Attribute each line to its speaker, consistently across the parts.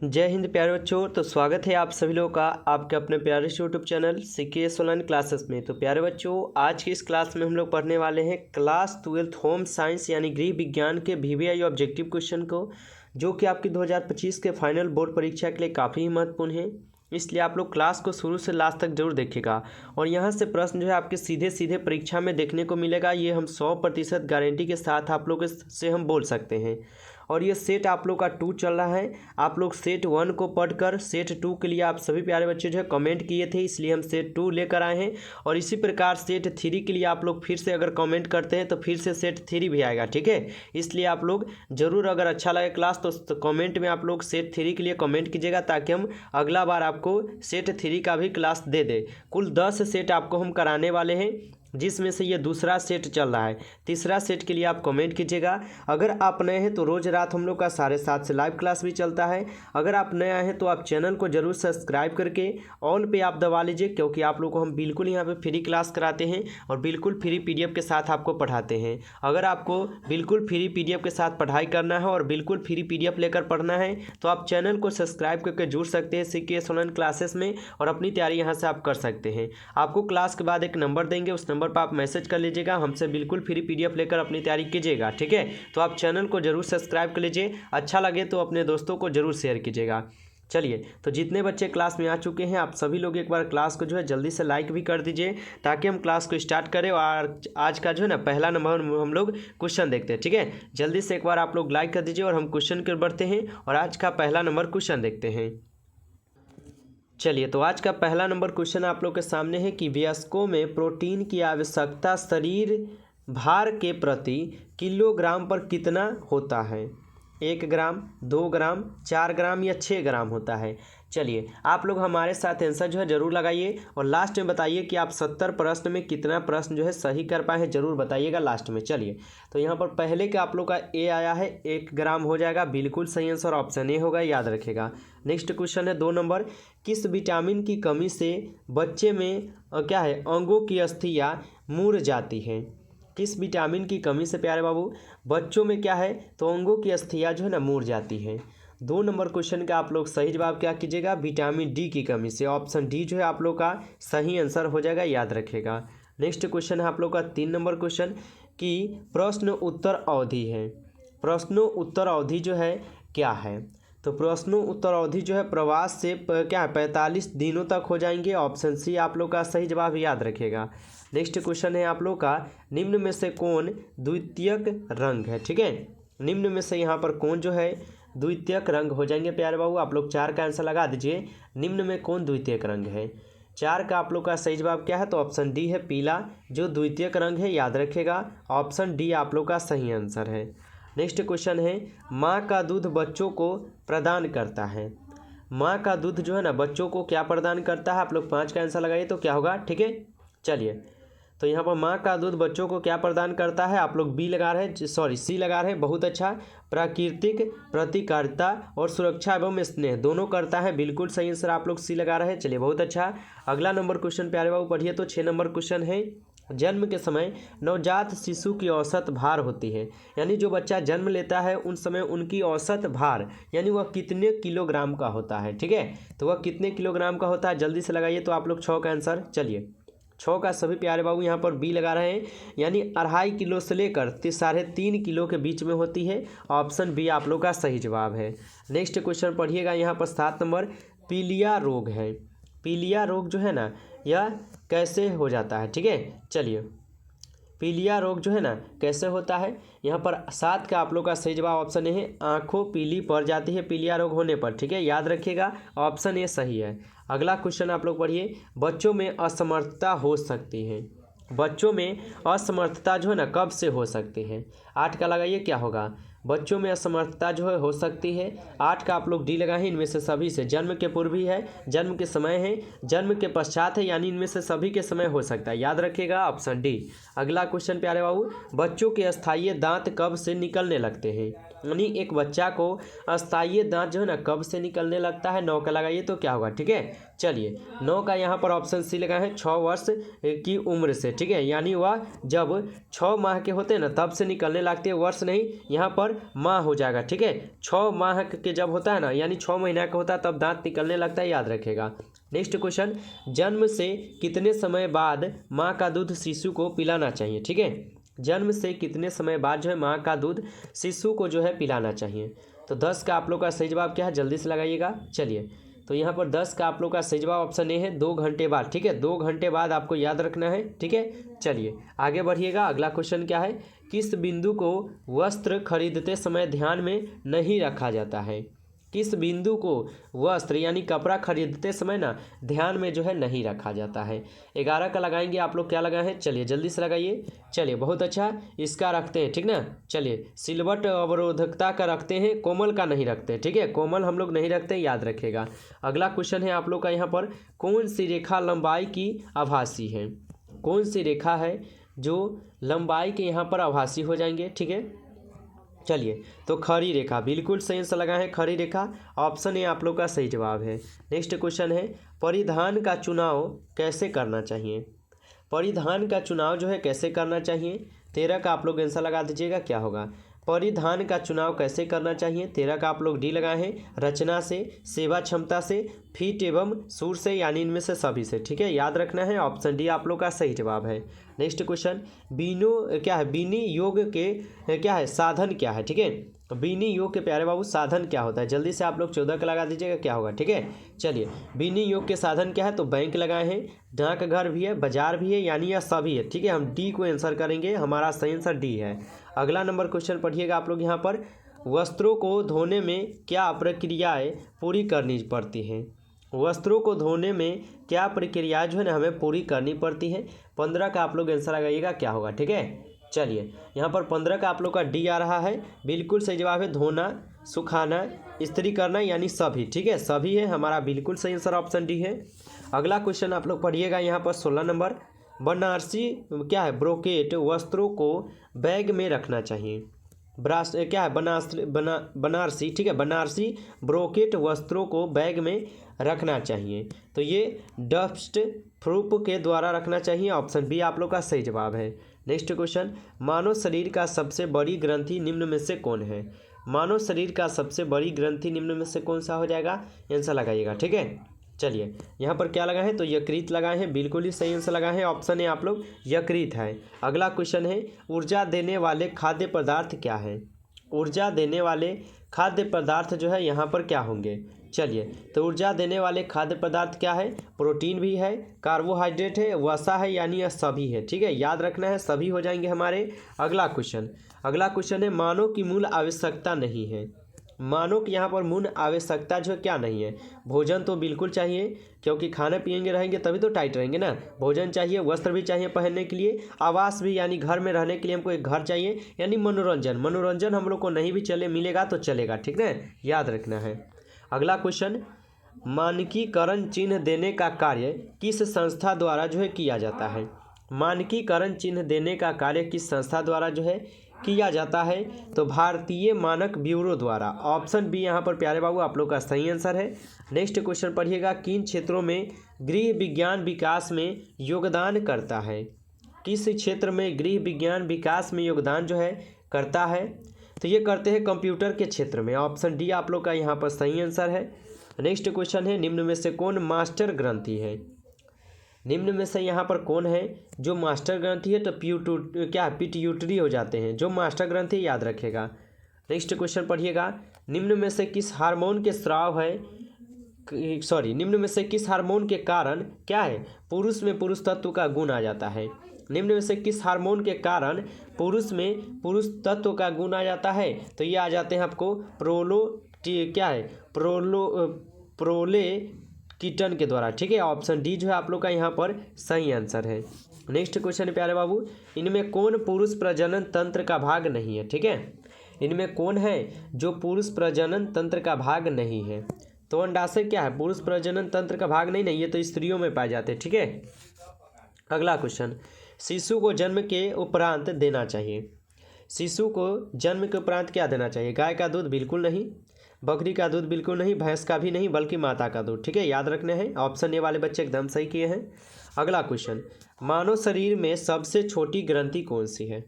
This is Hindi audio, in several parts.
Speaker 1: जय हिंद प्यारे बच्चों। तो स्वागत है आप सभी लोगों का आपके अपने प्यारे से YouTube channel CKS online classes में। तो प्यारे बच्चों, आज की इस क्लास में हम लोग पढ़ने वाले हैं क्लास 12 होम साइंस यानी गृह विज्ञान के VVI ऑब्जेक्टिव क्वेश्चन को, जो कि आपकी 2025 के फाइनल बोर्ड परीक्षा के लिए काफ़ी महत्वपूर्ण है। इसलिए आप लोग क्लास को शुरू से लास्ट तक जरूर देखिएगा। और यहाँ से प्रश्न जो है आपके सीधे सीधे परीक्षा में देखने को मिलेगा। ये हम 100% गारंटी के साथ आप लोग से हम बोल सकते हैं। और ये सेट आप लोग का 2 चल रहा है। आप लोग सेट 1 को पढ़कर सेट 2 के लिए आप सभी प्यारे बच्चे जो है कमेंट किए थे, इसलिए हम सेट 2 लेकर आए हैं। और इसी प्रकार सेट 3 के लिए आप लोग फिर से अगर कमेंट करते हैं तो फिर से सेट 3 भी आएगा, ठीक है। इसलिए आप लोग ज़रूर, अगर अच्छा लगे क्लास तो कमेंट में आप लोग सेट 3 के लिए कमेंट कीजिएगा, ताकि हम अगला बार आपको सेट 3 का भी क्लास दे दें। कुल 10 सेट आपको हम कराने वाले हैं, जिसमें से ये दूसरा सेट चल रहा है। तीसरा सेट के लिए आप कमेंट कीजिएगा। अगर आप नए हैं तो रोज़ रात हम लोग का 7:30 से लाइव क्लास भी चलता है। अगर आप नए आए हैं तो आप चैनल को जरूर सब्सक्राइब करके ऑल पे आप दबा लीजिए, क्योंकि आप लोग को हम बिल्कुल यहाँ पे फ्री क्लास कराते हैं और बिल्कुल फ्री PDF के साथ आपको पढ़ाते हैं। अगर आपको बिल्कुल फ्री PDF के साथ पढ़ाई करना है और बिल्कुल फ्री PDF लेकर पढ़ना है तो आप चैनल को सब्सक्राइब करके जुड़ सकते हैं CKS ऑनलाइन क्लासेस में, और अपनी तैयारी यहाँ से आप कर सकते हैं। आपको क्लास के बाद एक नंबर देंगे, उस नंबर पर आप मैसेज कर लीजिएगा, हमसे बिल्कुल फ्री PDF लेकर अपनी तैयारी कीजिएगा, ठीक है। तो आप चैनल को जरूर सब्सक्राइब कर लीजिए, अच्छा लगे तो अपने दोस्तों को जरूर शेयर कीजिएगा। चलिए, तो जितने बच्चे क्लास में आ चुके हैं आप सभी लोग एक बार क्लास को जो है जल्दी से लाइक भी कर दीजिए, ताकि हम क्लास को स्टार्ट करें। और आज का जो है ना पहला नंबर हम लोग क्वेश्चन देखते हैं, ठीक है। जल्दी से एक बार आप लोग लाइक कर दीजिए और हम क्वेश्चन की ओर बढ़ते हैं और आज का पहला नंबर क्वेश्चन देखते हैं। चलिए, तो आज का पहला नंबर क्वेश्चन आप लोग के सामने है कि वयस्कों में प्रोटीन की आवश्यकता शरीर भार के प्रति किलोग्राम पर कितना होता है? 1 ग्राम, 2 ग्राम, 4 ग्राम या 6 ग्राम होता है? चलिए, आप लोग हमारे साथ आंसर जो है ज़रूर लगाइए और लास्ट में बताइए कि आप 70 प्रश्न में कितना प्रश्न जो है सही कर पाए हैं, ज़रूर बताइएगा लास्ट में। चलिए, तो यहाँ पर पहले का आप लोग का ए आया है, 1 ग्राम हो जाएगा, बिल्कुल सही आंसर ऑप्शन ए होगा, याद रखेगा। नेक्स्ट क्वेश्चन है 2 नंबर, किस विटामिन की कमी से बच्चे में क्या है अंगों की अस्थियाँ मुड़ जाती हैं? किस विटामिन की कमी से प्यारे बाबू बच्चों में क्या है तो अंगों की अस्थियाँ जो है ना मुड़ जाती हैं? 2 नंबर क्वेश्चन का आप लोग सही जवाब क्या कीजिएगा? विटामिन डी की कमी से। ऑप्शन डी जो है आप लोग का सही आंसर हो जाएगा, याद रखेगा। नेक्स्ट क्वेश्चन है आप लोग का 3 नंबर क्वेश्चन कि प्रश्न उत्तर अवधि है। प्रश्नों उत्तर अवधि जो है क्या है? तो प्रश्नों उत्तर अवधि जो है प्रवास से क्या है 45 दिनों तक हो जाएंगे। ऑप्शन सी आप लोग का सही जवाब, याद रखेगा। नेक्स्ट क्वेश्चन है आप लोग का, निम्न में से कौन द्वितीयक रंग है? ठीक है, निम्न में से यहाँ पर कौन जो है द्वितीयक रंग हो जाएंगे प्यारे बाबू? आप लोग 4 का आंसर लगा दीजिए। निम्न में कौन द्वितीयक रंग है? 4 का आप लोग का सही जवाब क्या है? तो ऑप्शन डी है पीला, जो द्वितीयक रंग है, याद रखेगा। ऑप्शन डी आप लोग का सही आंसर है। नेक्स्ट क्वेश्चन है, माँ का दूध बच्चों को प्रदान करता है। माँ का दूध जो है ना बच्चों को क्या प्रदान करता है? आप लोग 5 का आंसर लगाइए तो क्या होगा, ठीक है। चलिए, तो यहाँ पर माँ का दूध बच्चों को क्या प्रदान करता है? आप लोग बी लगा रहे हैं, सॉरी सी लगा रहे हैं, बहुत अच्छा। प्राकृतिक प्रतिकारिता और सुरक्षा एवं स्नेह दोनों करता है, बिल्कुल सही आंसर आप लोग सी लगा रहे हैं। चलिए, बहुत अच्छा। अगला नंबर क्वेश्चन प्यारे बाबू पढ़िए तो 6 नंबर क्वेश्चन है, जन्म के समय नवजात शिशु की औसत भार होती है, यानी जो बच्चा जन्म लेता है उन समय उनकी औसत भार यानी वह कितने किलोग्राम का होता है? ठीक है, तो वह कितने किलोग्राम का होता है जल्दी से लगाइए तो आप लोग 6 का आंसर। चलिए, 6 का सभी प्यारे बाबू यहाँ पर बी लगा रहे हैं, यानी 2.5 किलो से लेकर 3.5 किलो के बीच में होती है। ऑप्शन बी आप लोग का सही जवाब है। नेक्स्ट क्वेश्चन पढ़िएगा यहाँ पर 7 नंबर, पीलिया रोग है। पीलिया रोग जो है ना यह कैसे हो जाता है? ठीक है, चलिए, पीलिया रोग जो है ना कैसे होता है? यहाँ पर 7 का आप लोग का सही जवाब ऑप्शन ए है, आँखों पीली पड़ जाती है पीलिया रोग होने पर, ठीक है, याद रखिएगा। ऑप्शन ए सही है। अगला क्वेश्चन आप लोग पढ़िए, बच्चों में असमर्थता हो सकती है। बच्चों में असमर्थता जो है ना कब से हो सकती है? 8 का लगाइए क्या होगा? बच्चों में असमर्थता जो है हो सकती है। 8 का आप लोग डी लगाएं, इनमें से सभी से। जन्म के पूर्व भी है, जन्म के समय है, जन्म के पश्चात है, यानी इनमें से सभी के समय हो सकता है, याद रखिएगा। Option D. अगला क्वेश्चन प्यारे बाबू, बच्चों के अस्थायी दांत कब से निकलने लगते हैं? यानी एक बच्चा को अस्थायी दांत जो है ना कब से निकलने लगता है, 9 का लगाइए तो क्या होगा, ठीक है। चलिए 9 का यहाँ पर ऑप्शन सी लगा है 6 वर्ष की उम्र से, ठीक है। यानी वह जब 6 माह के होते हैं ना तब से निकलने लगती है, वर्ष नहीं यहाँ पर माह हो जाएगा, ठीक है। 6 माह के जब होता है ना यानी 6 महीना का होता है तब दांत निकलने लगता है, याद रखेगा। नेक्स्ट क्वेश्चन, जन्म से कितने समय बाद माँ का दूध शिशु को पिलाना चाहिए, ठीक है। जन्म से कितने समय बाद जो है माँ का दूध शिशु को जो है पिलाना चाहिए। तो 10 का आप लोग का सही जवाब क्या है, जल्दी से लगाइएगा। चलिए तो यहाँ पर 10 का आप लोग का सही जवाब ऑप्शन ए है 2 घंटे बाद, ठीक है। 2 घंटे बाद आपको याद रखना है, ठीक है। चलिए आगे बढ़िएगा। अगला क्वेश्चन क्या है, किस बिंदु को वस्त्र खरीदते समय ध्यान में नहीं रखा जाता है। किस बिंदु को वस्त्र यानी कपड़ा खरीदते समय ना ध्यान में जो है नहीं रखा जाता है। 11 का लगाएंगे आप लोग, क्या लगाए हैं, चलिए जल्दी से लगाइए। चलिए बहुत अच्छा, इसका रखते हैं, ठीक ना। चलिए सिलवट अवरोधकता का रखते हैं, कोमल का नहीं रखते, ठीक है। कोमल हम लोग नहीं रखते, याद रखेगा। अगला क्वेश्चन है आप लोग का यहाँ पर, कौन सी रेखा लंबाई की आभासी है। कौन सी रेखा है जो लंबाई के यहाँ पर आभासी हो जाएंगे, ठीक है। चलिए तो खड़ी रेखा, बिल्कुल सही आंसर लगा है, खड़ी रेखा ऑप्शन ए आप लोग का सही जवाब है। नेक्स्ट क्वेश्चन है, परिधान का चुनाव कैसे करना चाहिए। परिधान का चुनाव जो है कैसे करना चाहिए, 13 का आप लोग आंसर लगा दीजिएगा, क्या होगा। परिधान का चुनाव कैसे करना चाहिए, 13 का आप लोग डी लगाए हैं, रचना से, सेवा क्षमता से, फीट एवं सुर से, यानी इनमें से सभी से, ठीक है। याद रखना है, ऑप्शन डी आप लोग का सही जवाब है। नेक्स्ट क्वेश्चन, बीनो क्या है, बीनी योग के क्या है साधन क्या है, ठीक है। बीनी योग के प्यारे बाबू साधन क्या होता है, जल्दी से आप लोग 14 का लगा दीजिएगा, क्या होगा, ठीक है। चलिए बीनी योग के साधन क्या है, तो बैंक लगाए हैं, डाकघर भी है, बाजार भी है, यानी यह सभी है, ठीक है। हम डी को आंसर करेंगे, हमारा सही आंसर डी है। अगला नंबर क्वेश्चन पढ़िएगा आप लोग यहाँ पर, वस्त्रों को धोने में क्या प्रक्रियाएँ पूरी करनी पड़ती हैं। वस्त्रों को धोने में क्या प्रक्रिया जो है ना हमें पूरी करनी पड़ती है। 15 का आप लोग आंसर लगाइएगा, क्या होगा, ठीक है। चलिए यहाँ पर 15 का आप लोग का डी आ रहा है, बिल्कुल सही जवाब है, धोना, सुखाना, इस्त्री करना, यानी सभी, ठीक है, सभी है हमारा बिल्कुल सही आंसर, ऑप्शन डी है। अगला क्वेश्चन आप लोग पढ़िएगा यहाँ पर 16 नंबर, बनारसी क्या है ब्रोकेट वस्त्रों को बैग में रखना चाहिए। क्या है बनारसी, ठीक है, बनारसी ब्रोकेट वस्त्रों को बैग में रखना चाहिए। तो ये डस्ट प्रूफ के द्वारा रखना चाहिए, ऑप्शन बी आप लोग का सही जवाब है। नेक्स्ट क्वेश्चन, मानव शरीर का सबसे बड़ी ग्रंथि निम्न में से कौन है। मानव शरीर का सबसे बड़ी ग्रंथि निम्न में से कौन सा हो जाएगा, आंसर लगाइएगा, ठीक है। चलिए यहाँ पर क्या लगाए हैं, तो यकृत लगाए हैं, बिल्कुल ही सही आंसर लगाए हैं, ऑप्शन ए आप लोग यकृत है। अगला क्वेश्चन है, ऊर्जा देने वाले खाद्य पदार्थ क्या है। ऊर्जा देने वाले खाद्य पदार्थ जो है यहाँ पर क्या होंगे। चलिए तो ऊर्जा देने वाले खाद्य पदार्थ क्या है, प्रोटीन भी है, कार्बोहाइड्रेट है, वसा है, यानी यह सभी है, ठीक है। याद रखना है, सभी हो जाएंगे हमारे। अगला क्वेश्चन है, मानव की मूल आवश्यकता नहीं है। मानव की यहाँ पर मूल आवश्यकता जो है क्या नहीं है, भोजन तो बिल्कुल चाहिए, क्योंकि खाने पिएंगे रहेंगे तभी तो टाइट रहेंगे ना। भोजन चाहिए, वस्त्र भी चाहिए पहनने के लिए, आवास भी, यानी घर में रहने के लिए हमको एक घर चाहिए, यानी मनोरंजन हम लोग को नहीं भी चले मिलेगा तो चलेगा, ठीक है, याद रखना है। अगला क्वेश्चन, मानकीकरण चिन्ह देने का कार्य किस संस्था द्वारा जो है किया जाता है। मानकीकरण चिन्ह देने का कार्य किस संस्था द्वारा जो है किया जाता है, तो भारतीय मानक ब्यूरो द्वारा, ऑप्शन बी यहाँ पर प्यारे बाबू आप लोग का सही आंसर है। नेक्स्ट क्वेश्चन पढ़िएगा, किन क्षेत्रों में गृह विज्ञान विकास में योगदान करता है। किस क्षेत्र में गृह विज्ञान विकास में योगदान जो है करता है, तो ये करते हैं कंप्यूटर के क्षेत्र में, ऑप्शन डी आप लोग का यहाँ पर सही आंसर है। नेक्स्ट क्वेश्चन है, निम्न में से कौन मास्टर ग्रंथि है। निम्न में से यहाँ पर कौन है जो मास्टर ग्रंथि है, तो पिट्यूटरी हो जाते हैं जो मास्टर ग्रंथि, याद रखेगा। नेक्स्ट क्वेश्चन पढ़िएगा, निम्न में से किस हार्मोन के स्राव है, निम्न में से किस हार्मोन के कारण क्या है पुरुष में पुरुष तत्व का गुण आ जाता है। निम्न में से किस हार्मोन के कारण पुरुष में पुरुष तत्व का गुण आ जाता है, तो ये आ जाते हैं आपको प्रोले कीटन के द्वारा, ठीक है, ऑप्शन डी जो है आप लोग का यहाँ पर सही आंसर है। नेक्स्ट क्वेश्चन है प्यारे बाबू, इनमें कौन पुरुष प्रजनन तंत्र का भाग नहीं है, ठीक है। इनमें कौन है जो पुरुष प्रजनन तंत्र का भाग नहीं है, तो अंडाशय क्या है पुरुष प्रजनन तंत्र का भाग नहीं, ये तो स्त्रियों में पाए जाते हैं, ठीक है। अगला क्वेश्चन, शिशु को जन्म के उपरांत देना चाहिए। शिशु को जन्म के उपरांत क्या देना चाहिए? गाय का दूध बिल्कुल नहीं, बकरी का दूध बिल्कुल नहीं, भैंस का भी नहीं, बल्कि माता का दूध। ठीक है, याद रखने हैं। ऑप्शन ए वाले बच्चे एकदम सही किए हैं। अगला क्वेश्चन, मानव शरीर में सबसे छोटी ग्रंथि कौन सी है?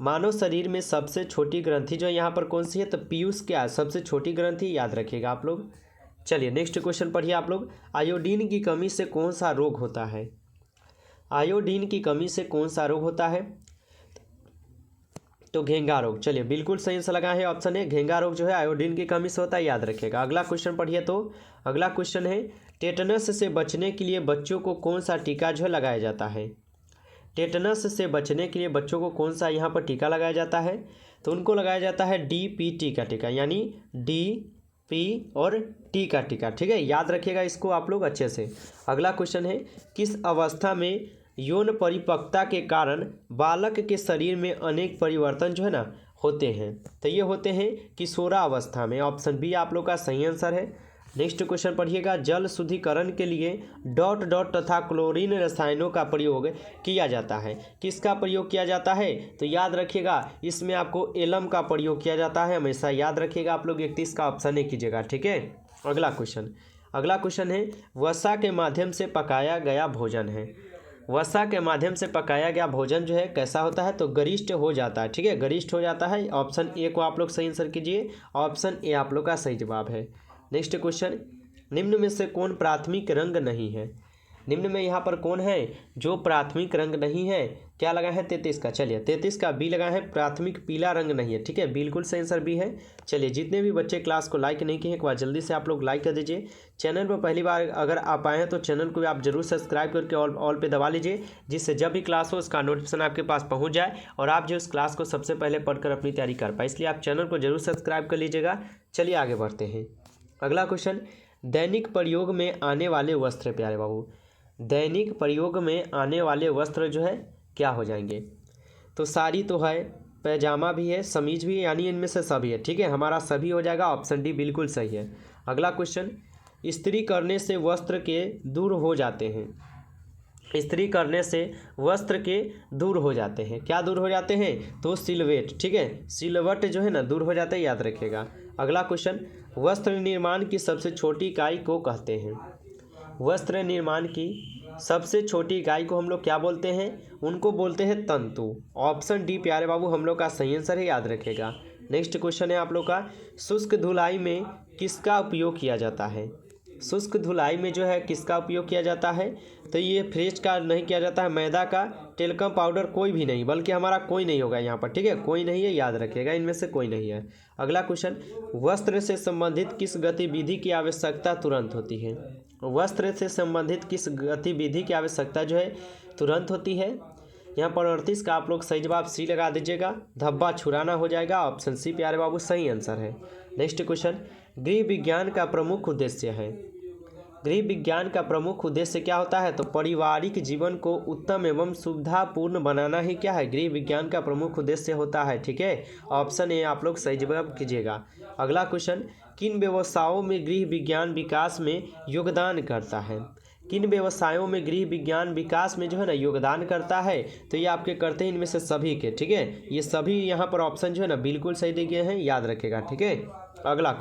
Speaker 1: मानव शरीर में सबसे छोटी ग्रंथि जो है यहाँ पर कौन सी है? तो पीयूष क्या सबसे छोटी ग्रंथि, याद रखिएगा आप लोग। चलिए नेक्स्ट क्वेश्चन पढ़िए आप लोग। आयोडीन की कमी से कौन सा रोग होता है? आयोडीन की कमी से कौन सा रोग होता है? तो घेंगा रोग। चलिए बिल्कुल सही आंसर लगा है ऑप्शन ए, घेंगा रोग जो है आयोडीन की कमी से होता है, याद रखिएगा। अगला क्वेश्चन पढ़िए। तो अगला क्वेश्चन है, टेटनस से बचने के लिए बच्चों को कौन सा टीका जो है लगाया जाता है? टेटनस से बचने के लिए बच्चों को कौन सा यहाँ पर टीका लगाया जाता है? तो उनको लगाया जाता है DPT का टीका, यानी DP और T का टीका। ठीक है, याद रखिएगा इसको आप लोग अच्छे से। अगला क्वेश्चन है, किस अवस्था में यौन परिपक्वता के कारण बालक के शरीर में अनेक परिवर्तन जो है ना होते हैं? तो ये होते हैं किशोरावस्था में। ऑप्शन बी आप लोग का सही आंसर है। नेक्स्ट क्वेश्चन पढ़िएगा, जल शुद्धिकरण के लिए डॉट डॉट तथा क्लोरीन रसायनों का प्रयोग किया जाता है। किसका प्रयोग किया जाता है? तो याद रखिएगा इसमें आपको एलम का प्रयोग किया जाता है, हमेशा याद रखिएगा आप लोग। 31 का ऑप्शन ए कीजिएगा। ठीक है, अगला क्वेश्चन है, वसा के माध्यम से पकाया गया भोजन है। वसा के माध्यम से पकाया गया भोजन जो है कैसा होता है? तो गरिष्ठ हो जाता है। ठीक है, गरिष्ठ हो जाता है। ऑप्शन ए को आप लोग सही आंसर कीजिए। ऑप्शन ए आप लोग का सही जवाब है। नेक्स्ट क्वेश्चन, निम्न में से कौन प्राथमिक रंग नहीं है? निम्न में यहाँ पर कौन है जो प्राथमिक रंग नहीं है? क्या लगा है? 33 का। चलिए 33 का बी लगा है, प्राथमिक पीला रंग नहीं है। ठीक है, बिल्कुल सही आंसर बी है। चलिए जितने भी बच्चे क्लास को लाइक नहीं किए एक बार जल्दी से आप लोग लाइक कर दीजिए। चैनल पर पहली बार अगर आप आए हैं तो चैनल को भी आप जरूर सब्सक्राइब करके ऑल पे दबा लीजिए, जिससे जब भी क्लास हो उसका नोटिफिकेशन आपके पास पहुँच जाए और आप जो इस क्लास को सबसे पहले पढ़कर अपनी तैयारी कर पाए। इसलिए आप चैनल को जरूर सब्सक्राइब कर लीजिएगा। चलिए आगे बढ़ते हैं। अगला क्वेश्चन, दैनिक प्रयोग में आने वाले वस्त्र, प्यारे बाबू दैनिक प्रयोग में आने वाले वस्त्र जो है क्या हो जाएंगे? तो साड़ी तो है, पैजामा भी है, समीज भी है, यानी इनमें से सभी है। ठीक है, हमारा सभी हो जाएगा। ऑप्शन डी बिल्कुल सही है। अगला क्वेश्चन, इस्त्री करने से वस्त्र के दूर हो जाते हैं। इस्त्री करने से वस्त्र के दूर हो जाते हैं। क्या दूर हो जाते हैं? तो सिलवट। ठीक है, सिलवट जो है ना दूर हो जाते हैं, याद रखिएगा। अगला क्वेश्चन, वस्त्र निर्माण की सबसे छोटी इकाई को कहते हैं। वस्त्र निर्माण की सबसे छोटी इकाई को हम लोग क्या बोलते हैं? उनको बोलते हैं तंतु। ऑप्शन डी प्यारे बाबू हम लोग का सही आंसर है, याद रखिएगा। नेक्स्ट क्वेश्चन है आप लोग का, शुष्क धुलाई में किसका उपयोग किया जाता है? शुष्क धुलाई में जो है किसका उपयोग किया जाता है? तो ये फ्रेश का नहीं किया जाता है, मैदा का, टेल्कम पाउडर कोई भी नहीं, बल्कि हमारा कोई नहीं होगा यहाँ पर। ठीक है, कोई नहीं है, याद रखिएगा इनमें से कोई नहीं है। अगला क्वेश्चन, वस्त्र से संबंधित किस गतिविधि की आवश्यकता तुरंत होती है? वस्त्र से संबंधित किस गतिविधि की आवश्यकता जो है तुरंत होती है? यहाँ पर 38 का आप लोग सही जवाब सी लगा दीजिएगा, धब्बा छुड़ाना हो जाएगा। ऑप्शन सी प्यारे बाबू सही आंसर है। नेक्स्ट क्वेश्चन, गृह विज्ञान का प्रमुख उद्देश्य है। गृह विज्ञान का प्रमुख उद्देश्य क्या होता है? तो पारिवारिक जीवन को उत्तम एवं सुविधापूर्ण बनाना ही क्या है? गृह विज्ञान का प्रमुख उद्देश्य होता है। ठीक है, ऑप्शन ए आप लोग सही जवाब कीजिएगा। अगला क्वेश्चन, किन व्यवसायों में गृह विज्ञान विकास में योगदान करता है? किन व्यवसायों में गृह विज्ञान विकास में जो है ना योगदान करता है? तो ये आपके करते हैं इनमें से सभी के। ठीक है, ये सभी यहाँ पर ऑप्शन जो है ना बिल्कुल सही दिए गए हैं, याद रखेगा। ठीक है, अगला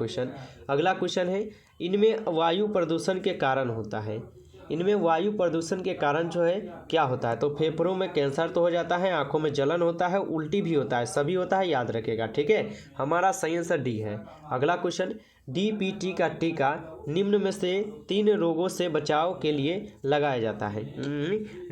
Speaker 1: क्वेश्चन है, इनमें वायु प्रदूषण के कारण होता है। इनमें वायु प्रदूषण के कारण जो है क्या होता है? तो फेफड़ों में कैंसर तो हो जाता है, आंखों में जलन होता है, उल्टी भी होता है, सभी होता है, याद रखेगा। ठीक है, हमारा सही आंसर डी है। अगला क्वेश्चन, DPT का टीका निम्न में से 3 रोगों से बचाव के लिए लगाया जाता है।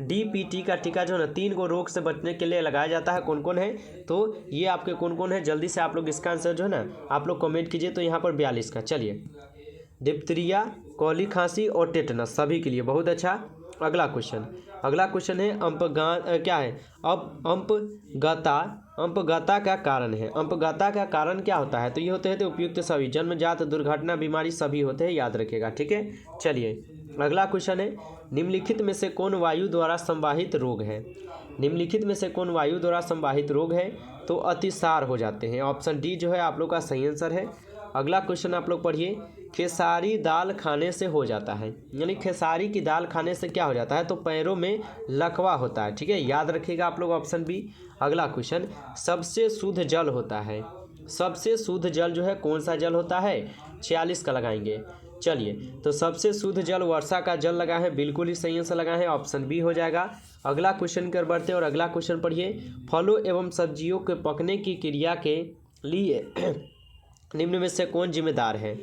Speaker 1: DPT का टीका जो है ना 3 को रोग से बचने के लिए लगाया जाता है। कौन कौन है? तो ये आपके कौन कौन है? जल्दी से आप लोग इसका आंसर जो है ना आप लोग कमेंट कीजिए। तो यहाँ पर 42 का। चलिए, डिप्थीरिया, कौली खांसी और टेटनस, सभी के लिए। बहुत अच्छा। अगला क्वेश्चन है अंपगता का कारण है। अंपगता का कारण क्या होता है? तो ये होते हैं तो उपयुक्त सभी, जन्मजात, दुर्घटना, बीमारी सभी होते हैं, याद रखिएगा। ठीक है, चलिए अगला क्वेश्चन है, निम्नलिखित में से कौन वायु द्वारा संवाहित रोग है? निम्नलिखित में से कौन वायु द्वारा संवाहित रोग है? तो अतिसार हो जाते हैं। ऑप्शन डी जो है आप लोग का सही आंसर है। अगला क्वेश्चन आप लोग पढ़िए, खेसारी दाल खाने से हो जाता है, यानी खेसारी की दाल खाने से क्या हो जाता है? तो पैरों में लकवा होता है। ठीक है, याद रखिएगा आप लोग ऑप्शन बी। अगला क्वेश्चन, सबसे शुद्ध जल होता है, सबसे शुद्ध जल जो है कौन सा जल होता है? 46 का लगाएंगे। चलिए, तो सबसे शुद्ध जल वर्षा का जल लगा है, बिल्कुल ही सही आंसर लगा है, ऑप्शन बी हो जाएगा। अगला क्वेश्चन कर बढ़ते हैं और अगला क्वेश्चन पढ़िए। फलों एवं सब्जियों के पकने की क्रिया के लिए निम्न में से कौन जिम्मेदार है?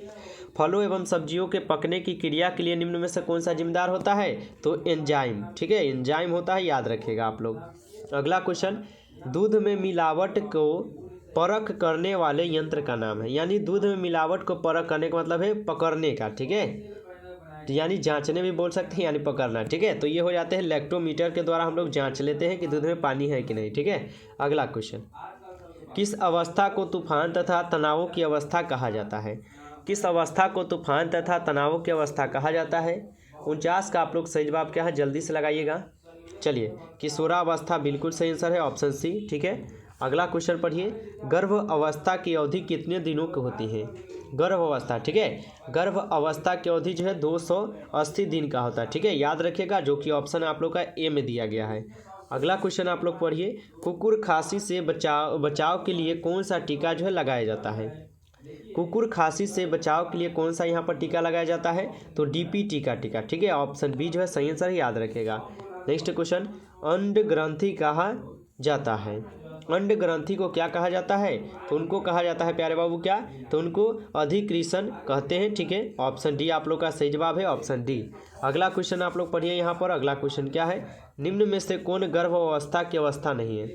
Speaker 1: फलों एवं सब्जियों के पकने की क्रिया के लिए निम्न में से कौन सा जिम्मेदार होता है? तो एंजाइम, ठीक है, एंजाइम होता है, याद रखिएगा आप लोग। अगला क्वेश्चन, दूध में मिलावट को परख करने वाले यंत्र का नाम है। यानी दूध में मिलावट को परख करने का मतलब है पकड़ने का, ठीक है, यानी जांचने भी बोल सकते हैं, यानी पकड़ना, ठीक है। तो ये हो जाते हैं लैक्टोमीटर के द्वारा हम लोग जांच लेते हैं कि दूध में पानी है कि नहीं, ठीक है। अगला क्वेश्चन, किस अवस्था को तूफान तथा तनावों की अवस्था कहा जाता है? किस अवस्था को तूफान तथा तनावों की अवस्था कहा जाता है? 49 का आप लोग सही जवाब क्या है जल्दी से लगाइएगा। चलिए, किशोरावस्था बिल्कुल सही आंसर है, ऑप्शन सी, ठीक है। अगला क्वेश्चन पढ़िए, गर्भ अवस्था की अवधि कितने दिनों की होती है? गर्भ अवस्था, ठीक है, गर्भ अवस्था की अवधि जो है 280 दिन का होता है, ठीक है, याद रखिएगा, जो कि ऑप्शन आप लोग का ए में दिया गया है। अगला क्वेश्चन आप लोग पढ़िए, कुकुर खांसी से बचाव के लिए कौन सा टीका जो है लगाया जाता है? कुकुर खांसी से बचाव के लिए कौन सा यहाँ पर टीका लगाया जाता है? तो डीपीटी का टीका, ठीक है, ऑप्शन बी जो है सही आंसर, याद रखेगा। नेक्स्ट क्वेश्चन, अंड ग्रंथि कहा जाता है? अंड ग्रंथि को क्या कहा जाता है? तो उनको कहा जाता है प्यारे बाबू क्या? तो उनको अधिकृषण कहते हैं, ठीक है, ऑप्शन डी आप लोग का सही जवाब है, ऑप्शन डी। अगला क्वेश्चन आप लोग पढ़िए यहाँ पर। अगला क्वेश्चन क्या है, निम्न में से कौन गर्भ अवस्था की अवस्था नहीं है?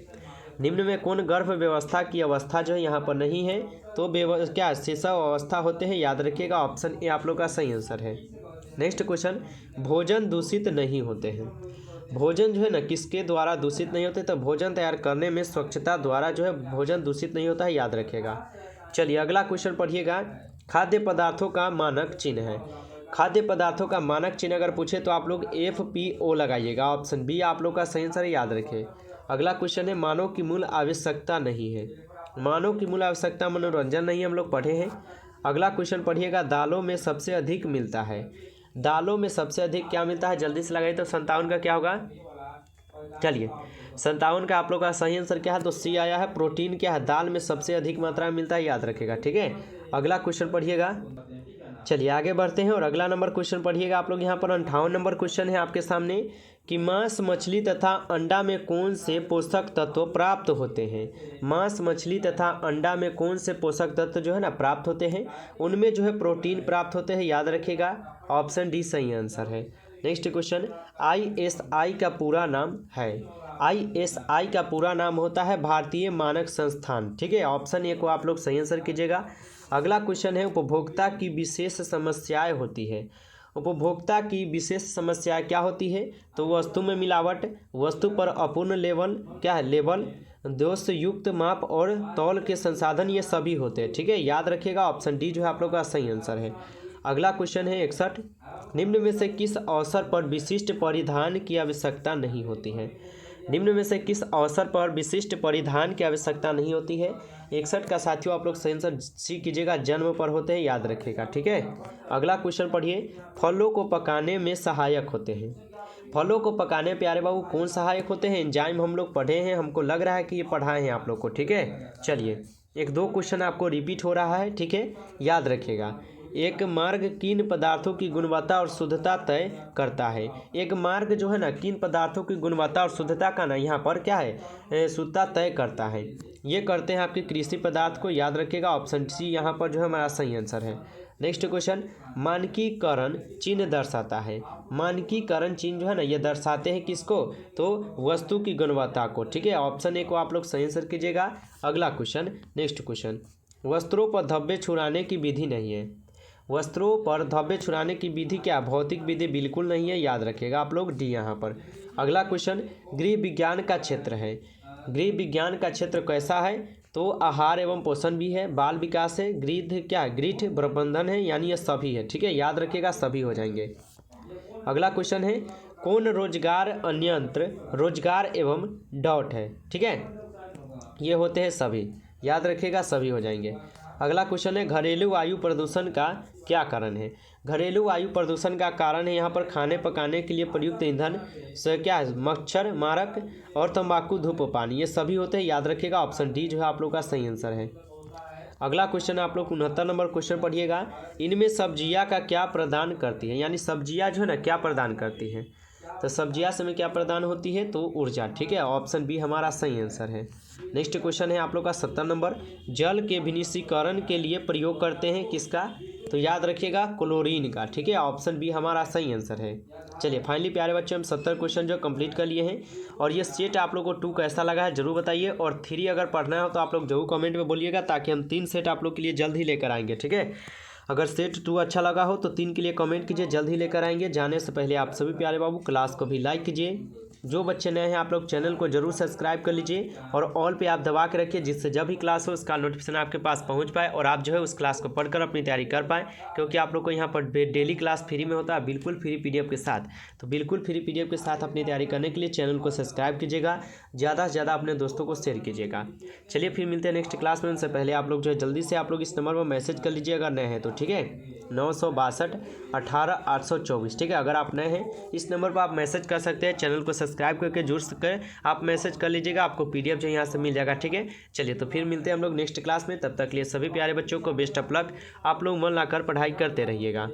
Speaker 1: निम्न में कौन गर्भ व्यवस्था की अवस्था जो है यहाँ पर नहीं है? तो क्या शिशु अवस्था होते हैं, याद रखिएगा, ऑप्शन ए आप लोग का सही आंसर है। नेक्स्ट क्वेश्चन, भोजन दूषित नहीं होते हैं। भोजन जो है ना किसके द्वारा दूषित नहीं होते? तो भोजन तैयार करने में स्वच्छता द्वारा जो है भोजन दूषित नहीं होता है, याद रखिएगा। चलिए, अगला क्वेश्चन पढ़िएगा, खाद्य पदार्थों का मानक चिन्ह है। खाद्य पदार्थों का मानक चिन्ह अगर पूछे तो आप लोग FPO लगाइएगा, ऑप्शन बी आप लोग का सही आंसर, याद रखें। अगला क्वेश्चन है, मानव की मूल आवश्यकता नहीं है। मानव की मूल आवश्यकता मनोरंजन नहीं, हम लोग पढ़े हैं। अगला क्वेश्चन पढ़िएगा, दालों में सबसे अधिक मिलता है। दालों में सबसे अधिक क्या मिलता है, जल्दी से लगाइए। तो 57 का क्या होगा? चलिए, 57 का आप लोग का सही आंसर क्या है? तो सी आया है, प्रोटीन क्या है, दाल में सबसे अधिक मात्रा में मिलता है, याद रखेगा, ठीक है। अगला क्वेश्चन पढ़िएगा। चलिए आगे बढ़ते हैं और अगला नंबर क्वेश्चन पढ़िएगा आप लोग यहाँ पर। 58 नंबर क्वेश्चन है आपके सामने कि मांस, मछली तथा अंडा में कौन से पोषक तत्व प्राप्त होते हैं? मांस, मछली तथा अंडा में कौन से पोषक तत्व जो है ना प्राप्त होते हैं? उनमें जो है प्रोटीन प्राप्त होते हैं, याद रखिएगा, ऑप्शन डी सही आंसर है। नेक्स्ट क्वेश्चन, ISI का पूरा नाम है। ISI का पूरा नाम होता है भारतीय मानक संस्थान, ठीक है, ऑप्शन ए को आप लोग सही आंसर कीजिएगा। अगला क्वेश्चन है, उपभोक्ता की विशेष समस्याएं होती है। उपभोक्ता की विशेष समस्या क्या होती है? तो वस्तु में मिलावट, वस्तु पर अपूर्ण लेबल, क्या है लेबल, दोष युक्त माप और तौल के संसाधन, ये सभी होते हैं, ठीक है, याद रखिएगा, ऑप्शन डी जो है आप लोग का सही आंसर है। अगला क्वेश्चन है 61, निम्न में से किस अवसर पर विशिष्ट परिधान की आवश्यकता नहीं होती है? निम्न में से किस अवसर पर विशिष्ट परिधान की आवश्यकता नहीं होती है? 61 का साथियों आप लोग सही आंसर सी कीजिएगा, जन्म पर होते हैं, याद रखिएगा, ठीक है। अगला क्वेश्चन पढ़िए, फलों को पकाने में सहायक होते हैं। फलों को पकाने प्यारे बाबू कौन सहायक होते हैं? एंजाइम हम लोग पढ़े हैं, हमको लग रहा है कि ये पढ़ाए हैं आप लोग को, ठीक है। चलिए, 1-2 क्वेश्चन आपको रिपीट हो रहा है, ठीक है, याद रखिएगा। एक मार्ग किन पदार्थों की गुणवत्ता और शुद्धता तय करता है? एक मार्ग जो है ना किन पदार्थों की गुणवत्ता और शुद्धता का ना यहाँ पर क्या है शुद्धता तय करता है? ये करते हैं आपके कृषि पदार्थ को, याद रखिएगा, ऑप्शन सी यहाँ पर जो है हमारा सही आंसर है। नेक्स्ट क्वेश्चन, मानकीकरण चिन्ह दर्शाता है। मानकीकरण चिन्ह जो है ना ये दर्शाते हैं किसको? तो वस्तु की गुणवत्ता को, ठीक है, ऑप्शन ए को आप लोग सही आंसर कीजिएगा। अगला क्वेश्चन, नेक्स्ट क्वेश्चन, वस्त्रों पर धब्बे छुड़ाने की विधि नहीं है। वस्त्रों पर धब्बे छुड़ाने की विधि क्या? भौतिक विधि बिल्कुल नहीं है, याद रखिएगा आप लोग, डी यहाँ पर। अगला क्वेश्चन, गृह विज्ञान का क्षेत्र है। गृह विज्ञान का क्षेत्र कैसा है? तो आहार एवं पोषण भी है, बाल विकास है, गृह क्या गृह प्रबंधन है, यानी ये सभी है, ठीक है, याद रखिएगा, सभी हो जाएंगे। अगला क्वेश्चन है, कौन रोजगार अन्यंत्र रोजगार एवं डॉट है, ठीक है, ये होते हैं सभी, याद रखिएगा, सभी हो जाएंगे। अगला क्वेश्चन है, घरेलू वायु प्रदूषण का क्या कारण है? घरेलू वायु प्रदूषण का कारण है यहाँ पर खाने पकाने के लिए प्रयुक्त ईंधन से क्या है, मच्छर मारक और तंबाकू धूम्रपान, ये सभी होते हैं। याद रखिएगा ऑप्शन डी जो है आप लोग का सही आंसर है। अगला क्वेश्चन आप लोग 69 नंबर क्वेश्चन पढ़िएगा। इनमें सब्जियां का क्या प्रदान करती है, यानी सब्जियां जो है ना क्या प्रदान करती हैं? तो सब्जियां से में क्या प्रदान होती है? तो ऊर्जा। ठीक है, ऑप्शन बी हमारा सही आंसर है। नेक्स्ट क्वेश्चन है आप लोग का 70 नंबर। जल के विनिशीकरण के लिए प्रयोग करते हैं किसका? तो याद रखिएगा क्लोरीन का। ठीक है, ऑप्शन बी हमारा सही आंसर है। चलिए फाइनली प्यारे बच्चों हम 70 क्वेश्चन जो कंप्लीट कर लिए हैं। और ये सेट आप लोग को 2 कैसा लगा है जरूर बताइए, और 3 अगर पढ़ना हो तो आप लोग जरूर कमेंट में बोलिएगा, ताकि हम 3 सेट आप लोग के लिए जल्द ही लेकर आएंगे। ठीक है, अगर सेट 2 अच्छा लगा हो तो 3 के लिए कमेंट कीजिए, जल्द ही लेकर आएंगे। जाने से पहले आप सभी प्यारे बाबू क्लास को भी लाइक कीजिए। जो बच्चे नए हैं आप लोग चैनल को जरूर सब्सक्राइब कर लीजिए और ऑल पे आप दबा के रखिए, जिससे जब भी क्लास हो उसका नोटिफिकेशन आपके पास पहुंच पाए और आप जो है उस क्लास को पढ़कर अपनी तैयारी कर पाएँ। क्योंकि आप लोग को यहाँ पर डेली क्लास फ्री में होता है, बिल्कुल फ्री पीडीएफ के साथ। तो बिल्कुल फ्री पीडीएफ के साथ अपनी तैयारी करने के लिए चैनल को सब्सक्राइब कीजिएगा, ज़्यादा से ज़्यादा अपने दोस्तों को शेयर कीजिएगा। चलिए फिर मिलते हैं नेक्स्ट क्लास में। उनसे पहले आप लोग जो है जल्दी से आप लोग इस नंबर पर मैसेज कर लीजिए अगर नए हैं तो। ठीक है, 962 18 824। ठीक है, अगर आप नए हैं इस नंबर पर आप मैसेज कर सकते हैं। चैनल को सब्सक्राइब करके जुड़ सकते आप मैसेज कर लीजिएगा, आपको पीडीएफ जो यहाँ से मिल जाएगा। ठीक है, चलिए तो फिर मिलते हैं हम लोग नेक्स्ट क्लास में। तब तक के लिए सभी प्यारे बच्चों को बेस्ट ऑफ लक। आप लोग मन लाकर पढ़ाई करते रहिएगा।